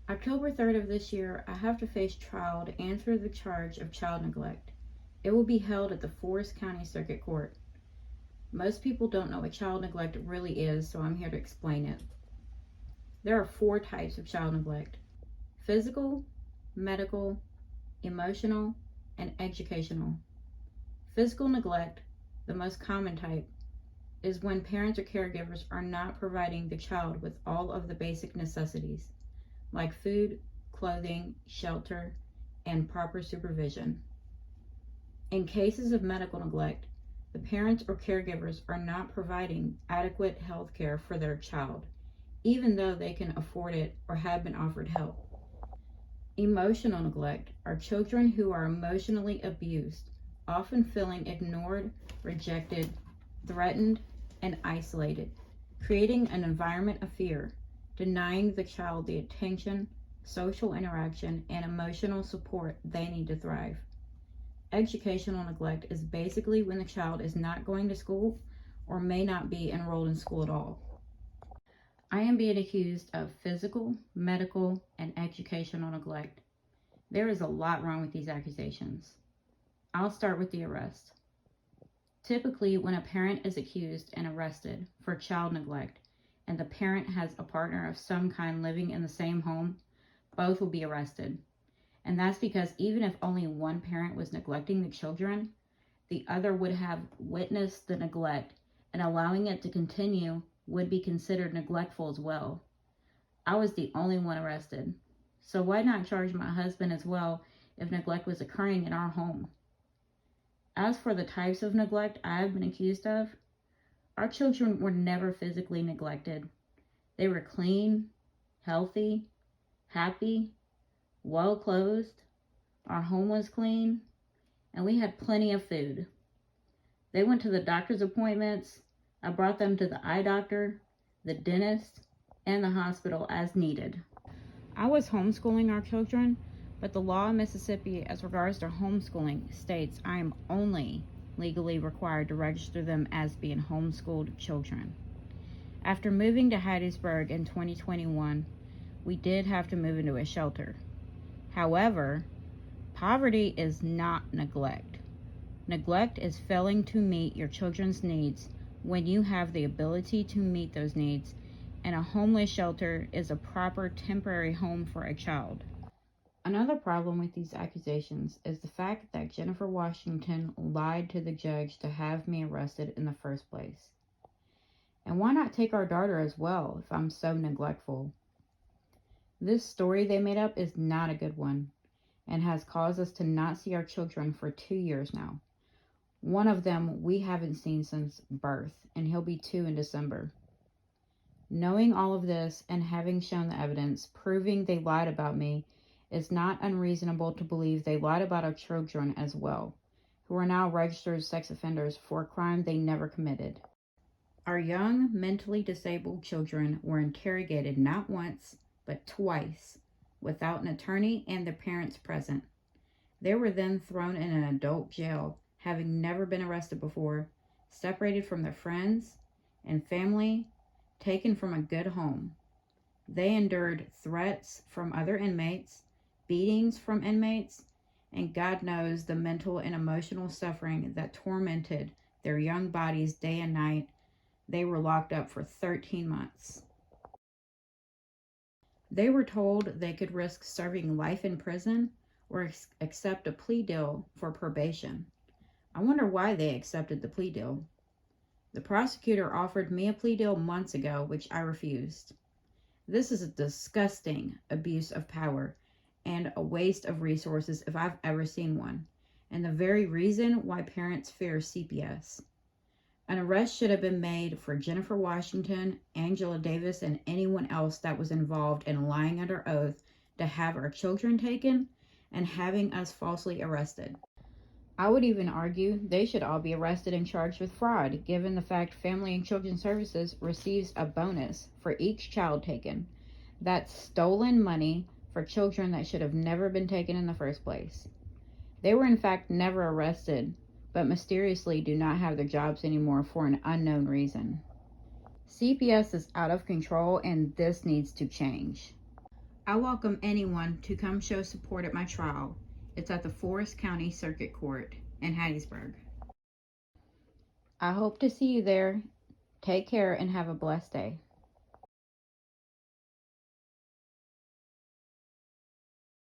October 3rd of this year, I have to face trial to answer the charge of child neglect. It will be held at the Forest County Circuit Court. Most people don't know what child neglect really is, so I'm here to explain it. There are 4 types of child neglect: physical, medical, emotional, and educational. Physical neglect, the most common type, is when parents or caregivers are not providing the child with all of the basic necessities, like food, clothing, shelter, and proper supervision. In cases of medical neglect, the parents or caregivers are not providing adequate health care for their child, even though they can afford it or have been offered help. Emotional neglect are children who are emotionally abused, often feeling ignored, rejected, threatened, and isolated, creating an environment of fear, denying the child the attention, social interaction, and emotional support they need to thrive. Educational neglect is basically when the child is not going to school or may not be enrolled in school at all. I am being accused of physical, medical, and educational neglect. There is a lot wrong with these accusations. I'll start with the arrest. Typically, when a parent is accused and arrested for child neglect, and the parent has a partner of some kind living in the same home, both will be arrested. And that's because even if only one parent was neglecting the children, the other would have witnessed the neglect, and allowing it to continue would be considered neglectful as well. I was the only one arrested, so why not charge my husband as well if neglect was occurring in our home? As for the types of neglect I have been accused of, our children were never physically neglected. They were clean, healthy, happy, well clothed, our home was clean, and we had plenty of food. They went to the doctor's appointments. I brought them to the eye doctor, the dentist, and the hospital as needed. I was homeschooling our children, but the law in Mississippi as regards to homeschooling states I am only legally required to register them as being homeschooled children. After moving to Hattiesburg in 2021, we did have to move into a shelter. However, poverty is not neglect. Neglect is failing to meet your children's needs when you have the ability to meet those needs, and a homeless shelter is a proper temporary home for a child. Another problem with these accusations is the fact that Jennifer Washington lied to the judge to have me arrested in the first place. And why not take our daughter as well if I'm so neglectful? This story they made up is not a good one and has caused us to not see our children for 2 years now. One of them we haven't seen since birth, and he'll be 2 in December. Knowing all of this and having shown the evidence proving they lied about me, it's not unreasonable to believe they lied about our children as well, who are now registered sex offenders for a crime they never committed. Our young, mentally disabled children were interrogated not once, but twice, without an attorney and their parents present. They were then thrown in an adult jail, having never been arrested before, separated from their friends and family, taken from a good home. They endured threats from other inmates, beatings from inmates, and God knows the mental and emotional suffering that tormented their young bodies day and night. They were locked up for 13 months. They were told they could risk serving life in prison or accept a plea deal for probation. I wonder why they accepted the plea deal. The prosecutor offered me a plea deal months ago, which I refused. This is a disgusting abuse of power and a waste of resources if I've ever seen one, and the very reason why parents fear CPS. An arrest should have been made for Jennifer Washington, Angela Davis, and anyone else that was involved in lying under oath to have our children taken and having us falsely arrested. I would even argue they should all be arrested and charged with fraud, given the fact Family and Children Services receives a bonus for each child taken. That's stolen money for children that should have never been taken in the first place. They were in fact never arrested, but mysteriously do not have their jobs anymore for an unknown reason. CPS is out of control and this needs to change. I welcome anyone to come show support at my trial. It's at the Forest County Circuit Court in Hattiesburg. I hope to see you there. Take care and have a blessed day.